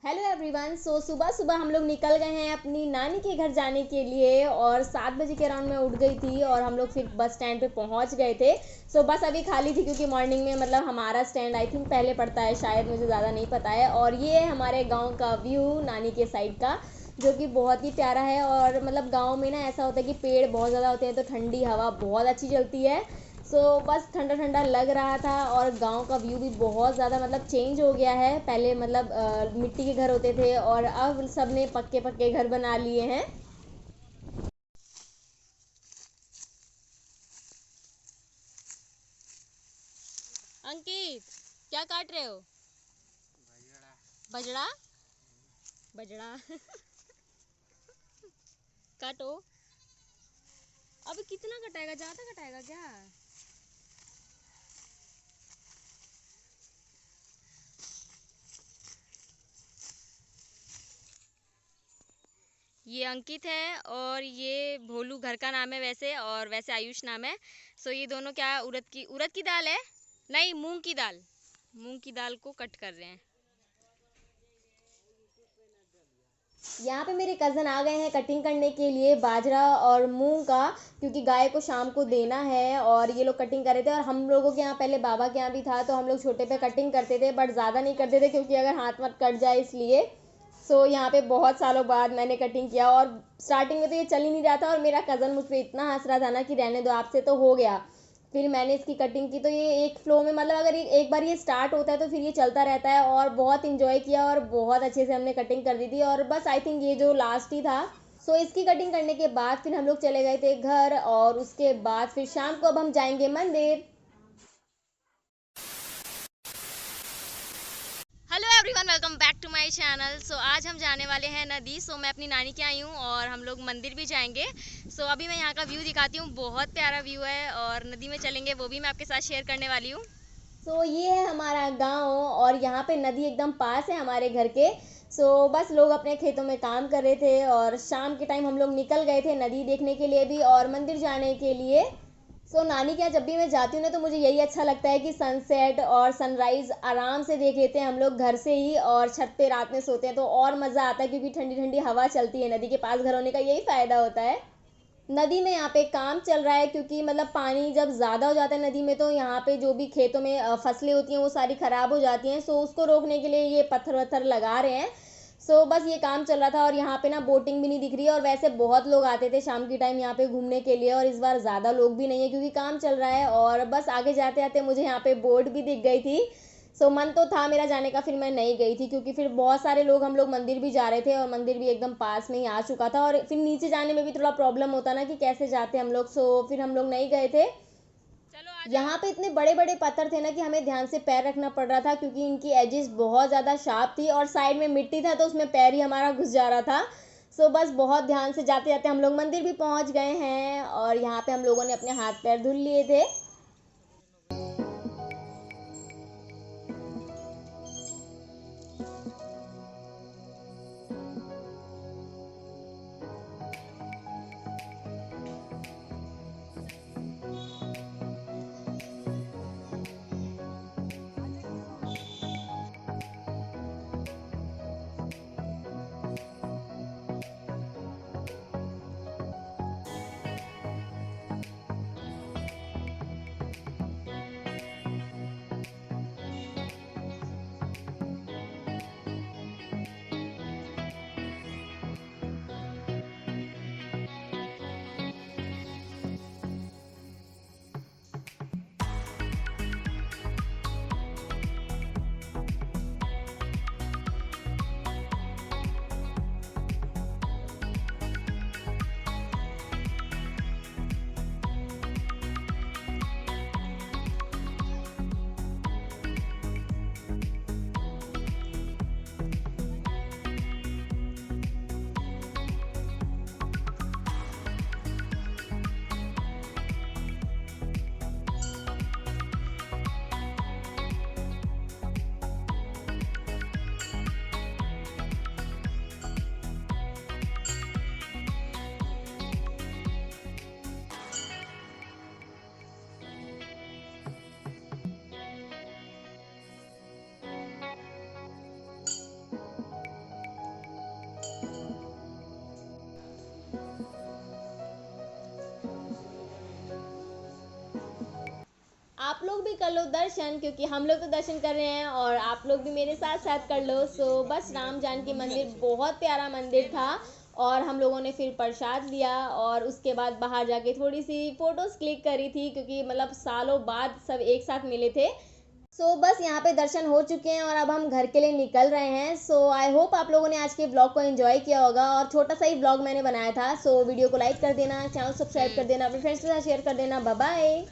Hello everyone. सुबह सुबह हम लोग निकल गए हैं अपनी नानी के घर जाने के लिए और 7 बजे के अराउंड में उठ गई थी और हम लोग फिर बस स्टैंड पे पहुंच गए थे। बस अभी खाली थी क्योंकि मॉर्निंग में मतलब हमारा स्टैंड आई थिंक पहले पड़ता है, शायद, मुझे ज़्यादा नहीं पता है। और ये है हमारे गांव का व्यू नानी के साइड का, जो कि बहुत ही प्यारा है। और मतलब गांव में ना ऐसा होता है कि पेड़ बहुत ज़्यादा होते हैं तो ठंडी हवा बहुत अच्छी चलती है। बस ठंडा ठंडा लग रहा था और गांव का व्यू भी बहुत ज़्यादा मतलब चेंज हो गया है। पहले मतलब मिट्टी के घर होते थे और अब सब ने पक्के पक्के घर बना लिए हैं। अंकित, क्या काट रहे हो? बजड़ा। बजड़ा। काटो। अभी कितना कटाएगा, ज़्यादा कटाएगा क्या? ये अंकित है और ये भोलू घर का नाम है वैसे, और वैसे आयुष नाम है। ये दोनों क्या उड़द की दाल है, नहीं मूंग की दाल, मूंग की दाल को कट कर रहे हैं। यहाँ पे मेरे कज़न आ गए हैं कटिंग करने के लिए बाजरा और मूंग का, क्योंकि गाय को शाम को देना है। और ये लोग कटिंग कर रहे थे और हम लोगों के यहाँ पहले बाबा के यहाँ भी था तो हम लोग छोटे पे कटिंग करते थे, बट ज़्यादा नहीं करते थे क्योंकि अगर हाथ मत कट जाए इसलिए। यहाँ पे बहुत सालों बाद मैंने कटिंग किया और स्टार्टिंग में तो ये चल ही नहीं रहा था और मेरा कज़न मुझ पर इतना हंस रहा था ना कि रहने दो, आपसे तो हो गया। फिर मैंने इसकी कटिंग की तो ये एक फ्लो में, मतलब अगर एक बार ये स्टार्ट होता है तो फिर ये चलता रहता है। और बहुत इंजॉय किया और बहुत अच्छे से हमने कटिंग कर दी थी और बस आई थिंक ये जो लास्ट ही था। इसकी कटिंग करने के बाद फिर हम लोग चले गए थे घर और उसके बाद फिर शाम को अब हम जाएंगे मंदिर। Hello everyone, welcome back to my channel. आज हम जाने वाले हैं नदी। मैं अपनी नानी के आई हूँ और हम लोग मंदिर भी जाएंगे। अभी मैं यहाँ का व्यू दिखाती हूँ, बहुत प्यारा व्यू है और नदी में चलेंगे वो भी मैं आपके साथ शेयर करने वाली हूँ। ये है हमारा गांव और यहाँ पे नदी एकदम पास है हमारे घर के। बस लोग अपने खेतों में काम कर रहे थे और शाम के टाइम हम लोग निकल गए थे नदी देखने के लिए भी और मंदिर जाने के लिए। नानी के यहाँ जब भी मैं जाती हूँ ना तो मुझे यही अच्छा लगता है कि सनसेट और सनराइज आराम से देख लेते हैं हम लोग घर से ही, और छत पे रात में सोते हैं तो और मज़ा आता है क्योंकि ठंडी ठंडी हवा चलती है। नदी के पास घर होने का यही फ़ायदा होता है। नदी में यहाँ पे काम चल रहा है क्योंकि मतलब पानी जब ज़्यादा हो जाता है नदी में तो यहाँ पे जो भी खेतों में फसलें होती हैं वो सारी ख़राब हो जाती हैं। उसको रोकने के लिए ये पत्थर वत्थर लगा रहे हैं। बस ये काम चल रहा था और यहाँ पे ना बोटिंग भी नहीं दिख रही है। और वैसे बहुत लोग आते थे शाम के टाइम यहाँ पे घूमने के लिए और इस बार ज़्यादा लोग भी नहीं है क्योंकि काम चल रहा है। और बस आगे जाते जाते मुझे यहाँ पे बोट भी दिख गई थी। मन तो था मेरा जाने का, फिर मैं नहीं गई थी क्योंकि फिर बहुत सारे लोग, हम लोग मंदिर भी जा रहे थे और मंदिर भी एकदम पास में ही आ चुका था और फिर नीचे जाने में भी थोड़ा प्रॉब्लम होता ना कि कैसे जाते हम लोग। फिर हम लोग नहीं गए थे। यहाँ पे इतने बड़े बड़े पत्थर थे ना कि हमें ध्यान से पैर रखना पड़ रहा था क्योंकि इनकी एजेस बहुत ज़्यादा शार्प थी और साइड में मिट्टी था तो उसमें पैर ही हमारा घुस जा रहा था। बस बहुत ध्यान से जाते जाते हम लोग मंदिर भी पहुँच गए हैं और यहाँ पे हम लोगों ने अपने हाथ पैर धुल लिए थे। आप लोग भी कर लो दर्शन, क्योंकि हम लोग तो दर्शन कर रहे हैं और आप लोग भी मेरे साथ साथ कर लो। सो बस राम जानकी मंदिर बहुत प्यारा मंदिर था और हम लोगों ने फिर प्रसाद लिया और उसके बाद बाहर जाके थोड़ी सी फ़ोटोज़ क्लिक करी थी, क्योंकि मतलब सालों बाद सब एक साथ मिले थे। बस यहाँ पे दर्शन हो चुके हैं और अब हम घर के लिए निकल रहे हैं। आई होप आप लोगों ने आज के ब्लॉग को एंजॉय किया होगा और छोटा सा ही ब्लॉग मैंने बनाया था। वीडियो को लाइक कर देना, चैनल सब्सक्राइब कर देना, अपने फ्रेंड्स के साथ शेयर कर देना। Bye bye.